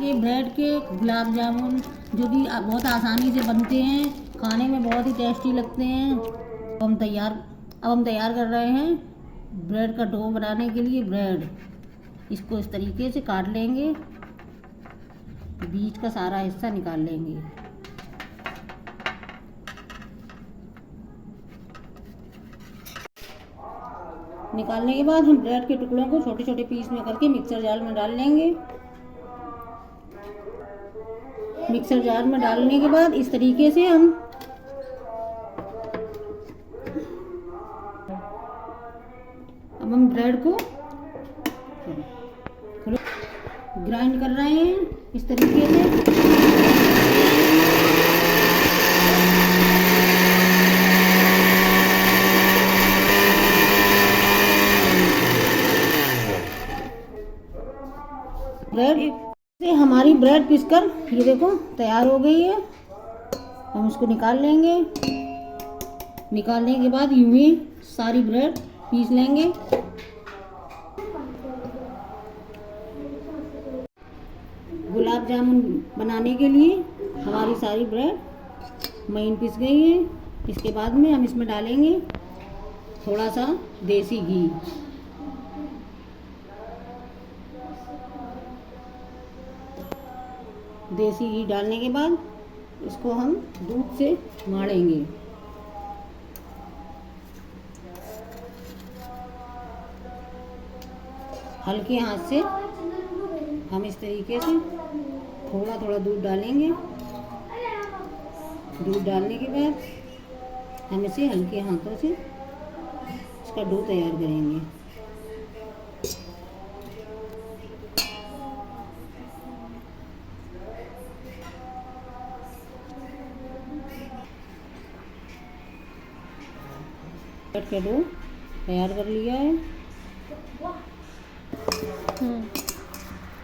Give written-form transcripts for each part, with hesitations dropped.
बनाएंगे ब्रेड के गुलाब जामुन, जो कि बहुत आसानी से बनते हैं, खाने में बहुत ही टेस्टी लगते हैं। अब हम तैयार कर रहे हैं ब्रेड का डो बनाने के लिए। ब्रेड इसको इस तरीके से काट लेंगे, बीच का सारा हिस्सा निकाल लेंगे। निकालने के बाद हम ब्रेड के टुकड़ों को छोटे छोटे पीस में करके मिक्सर जार में डाल लेंगे। मिक्सर जार में डालने के बाद इस तरीके से हम ब्रेड को ग्राइंड कर रहे हैं इस तरीके से। ब्रेड से हमारी ब्रेड पीसकर ये देखो तैयार हो गई है। हम इसको निकाल लेंगे। निकालने के बाद यूं ही सारी ब्रेड पीस लेंगे। गुलाब जामुन बनाने के लिए हमारी सारी ब्रेड महीन पिस गई है। इसके बाद में हम इसमें डालेंगे थोड़ा सा देसी घी। देसी घी डालने के बाद इसको हम दूध से माड़ेंगे। हल्के हाथ से हम इस तरीके से थोड़ा थोड़ा दूध डालेंगे। दूध डालने के बाद हम इसे हल्के हाथों से इसका डो तैयार करेंगे। ब्रेड का डो तैयार कर लिया है।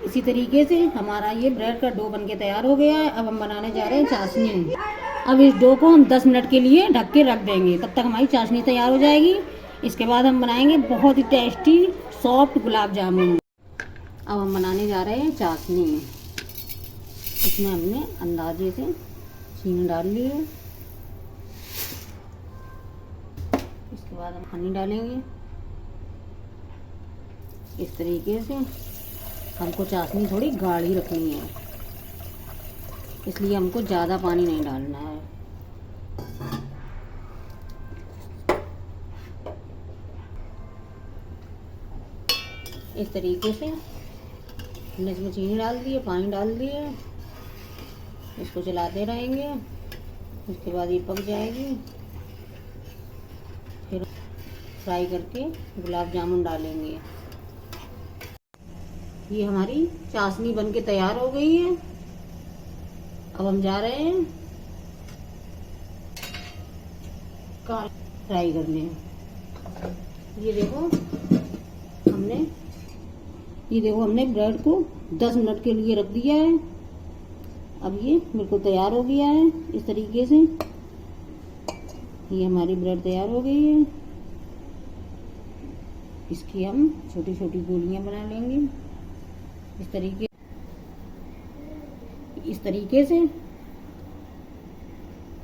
इसी तरीके से हमारा ये ब्रेड का डो बनके तैयार हो गया है। अब हम बनाने जा रहे हैं चाशनी। अब इस डो को हम 10 मिनट के लिए ढक के रख देंगे, तब तक हमारी चाशनी तैयार हो जाएगी। इसके बाद हम बनाएंगे बहुत ही टेस्टी सॉफ्ट गुलाब जामुन। अब हम बनाने जा रहे हैं चाशनी। इसमें हमने अंदाजे से चीनी डाल ली है। इसके बाद हम पानी डालेंगे। इस तरीके से हमको चाशनी थोड़ी गाढ़ी रखनी है, इसलिए हमको ज़्यादा पानी नहीं डालना है। इस तरीके से हमने इसमें चीनी डाल दी है, पानी डाल दिया। इसको चलाते रहेंगे। उसके बाद ये पक जाएगी। फिर फ्राई करके गुलाब जामुन डालेंगे। ये हमारी चाशनी बनके तैयार हो गई है। अब हम जा रहे हैं फ्राई करने। ये देखो हमने ब्रेड को 10 मिनट के लिए रख दिया है। अब ये बिल्कुल तैयार हो गया है। इस तरीके से ये हमारी ब्रेड तैयार हो गई है। इसकी हम छोटी छोटी गोलियां बना लेंगे। इस तरीके से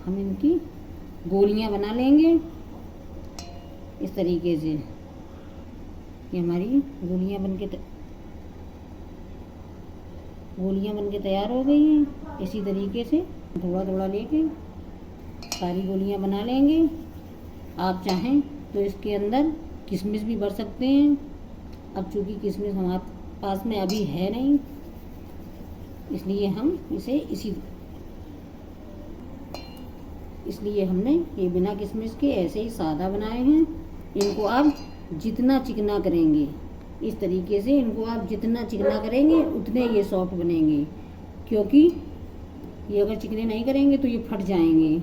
हम इनकी गोलियां बना लेंगे। इस तरीके से ये हमारी गोलियां बनके तैयार हो गई हैं। इसी तरीके से थोड़ा थोड़ा लेके सारी गोलियां बना लेंगे। आप चाहें तो इसके अंदर किशमिश भी भर सकते हैं। अब चूंकि किशमिश हमारे पास में अभी है नहीं, इसलिए हमने ये बिना किशमिश के ऐसे ही सादा बनाए हैं। इनको आप जितना चिकना करेंगे, इस तरीके से इनको आप जितना चिकना करेंगे उतने ये सॉफ्ट बनेंगे, क्योंकि ये अगर चिकने नहीं करेंगे तो ये फट जाएंगे।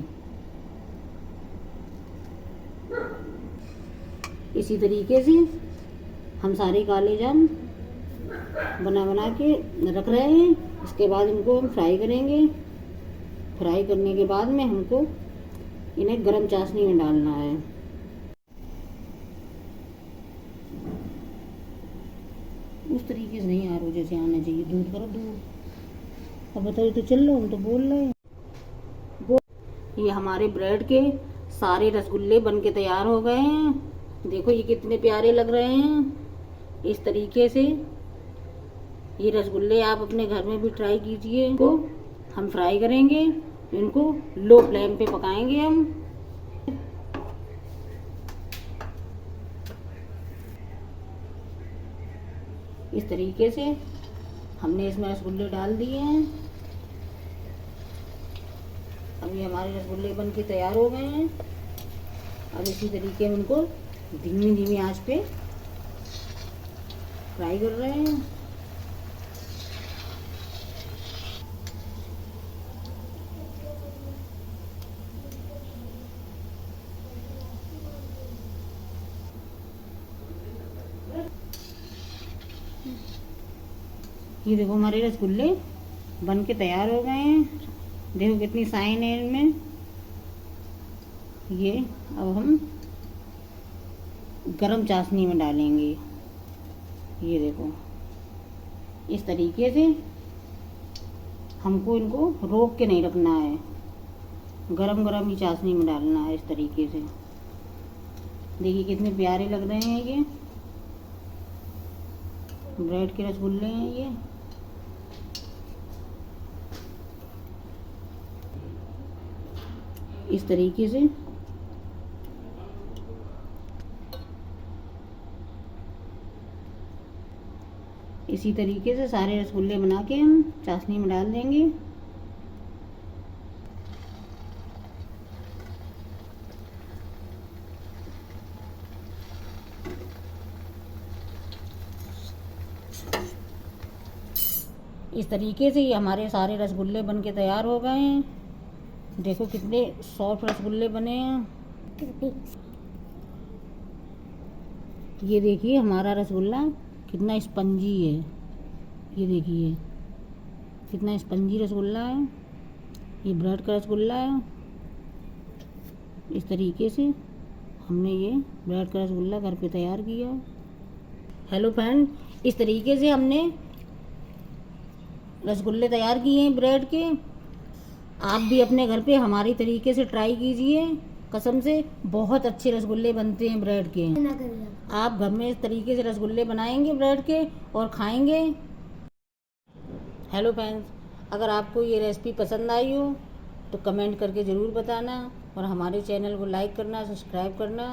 इसी तरीके से हम सारे काले जाम बना के रख रहे हैं। इसके बाद इनको हम फ्राई करेंगे। फ्राई करने के बाद में हमको इन्हें गरम चाशनी में डालना है। उस तरीके से नहीं आ रहा जैसे आना चाहिए। दूध करो दूध। अब बताओ, तो चल लो, हम तो बोल रहे हैं। ये हमारे ब्रेड के सारे रसगुल्ले बन के तैयार हो गए हैं। देखो ये कितने प्यारे लग रहे हैं। इस तरीके से ये रसगुल्ले आप अपने घर में भी ट्राई कीजिए। इनको हम फ्राई करेंगे, इनको लो फ्लेम पे पकाएंगे हम। इस तरीके से हमने इसमें रसगुल्ले डाल दिए हैं। अब ये हमारे रसगुल्ले बन के तैयार हो गए हैं। अब इसी तरीके में उनको धीमी धीमी आंच पे फ्राई कर रहे हैं। ये देखो हमारे रसगुल्ले बन के तैयार हो गए हैं। देखो कितनी शाइन है इनमें। ये अब हम गरम चाशनी में डालेंगे। ये देखो इस तरीके से हमको इनको रोक के नहीं रखना है, गरम गरम ही चाशनी में डालना है। इस तरीके से देखिए कितने प्यारे लग रहे हैं। ये ब्रेड के रसगुल्ले हैं ये। इस तरीके से इसी तरीके से सारे रसगुल्ले बना के हम चाशनी में डाल देंगे। इस तरीके से ये हमारे सारे रसगुल्ले बन के तैयार हो गए हैं। देखो कितने सॉफ्ट रसगुल्ले बने हैं। ये देखिए हमारा रसगुल्ला कितना स्पंजी है। ये देखिए कितना स्पंजी रसगुल्ला है। ये ब्रेड का रसगुल्ला है। इस तरीके से हमने ये ब्रेड का रसगुल्ला घर पे तैयार किया। हेलो फ्रेंड, इस तरीके से हमने रसगुल्ले तैयार किए हैं ब्रेड के। आप भी अपने घर पे हमारी तरीके से ट्राई कीजिए। कसम से बहुत अच्छे रसगुल्ले बनते हैं ब्रेड के। आप घर में इस तरीके से रसगुल्ले बनाएंगे ब्रेड के और खाएंगे। हेलो फ्रेंड्स, अगर आपको ये रेसिपी पसंद आई हो तो कमेंट करके ज़रूर बताना और हमारे चैनल को लाइक करना, सब्सक्राइब करना।